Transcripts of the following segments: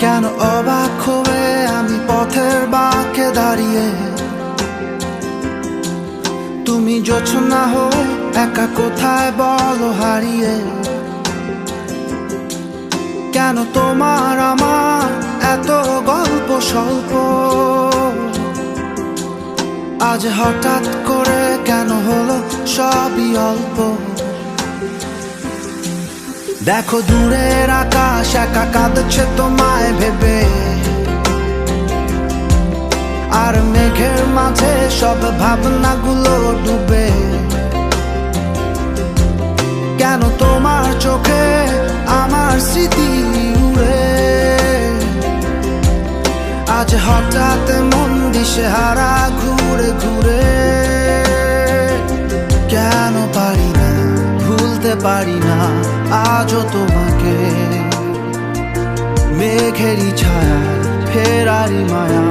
কেন অবাক হয়ে আমি পথের বাঁকে দাঁড়িয়ে, তুমি জোছনা হয়ে একা কোথায় বলো হারিয়ে। কেন তোমার আমার এত গল্প স্বল্প, আজ হঠাৎ করে কেন হলো সবই অল্প। দেখো দূরের আকাশ একা কাঁদছে তোমায় ভেবে, আর মেঘের মাঝে সব ভাবনাগুলো ডুবে। কেন তোমার চোখে আমার স্মৃতি উড়ে, আজ হঠাৎ মন দিশেহারা ঘুরে ঘুরে। কেন পারি না ভুলতে পারি না আজও তোমাকে, মেঘেরই ছায়া ফেরারি মায়া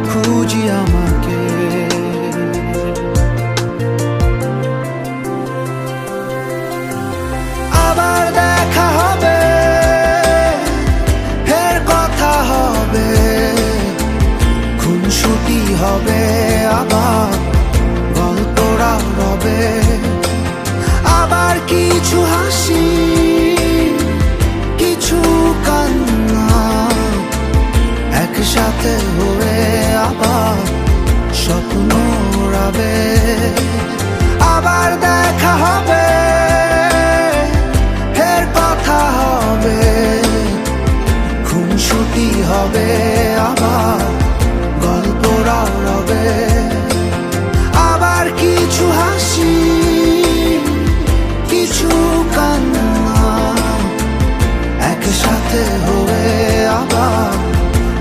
খুঁজি আমাকে। আবার দেখা হবে, ফের কথা হবে, খুনসুটি হবে, আবার গল্পরা রবে। আবার কিছু হাসি কিছু কান্না একসাথে হয়ে আবার স্বপ্ন উড়াবে। আবার দেখা হবে, ফের কথা হবে, খুনসুটি হবে, আবার গল্পরা রবে। আবার কিছু হাসি কিছু কান্না একসাথে হয়ে আবার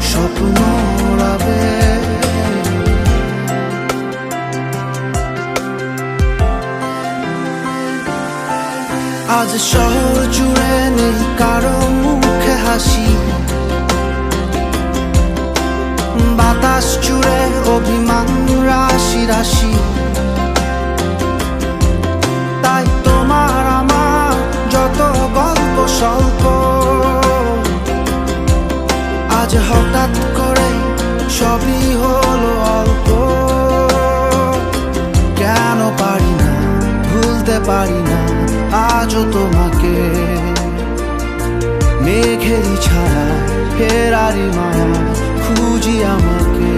স্বপ্ন উড়াবে। আজ শহর জুড়ে নেই কারো মুখে হাসি, বাতাস জুড়ে অভিমান রাশি রাশি। তাই তোমার আমার যত গল্প স্বল্প, আজ হঠাৎ করে সবই হলো অল্প। কেন পারি না ভুলতে পারি না আজও তোমাকে, মেঘেরই ছায়া ফেরারি মায়া খুঁজি আমাকে।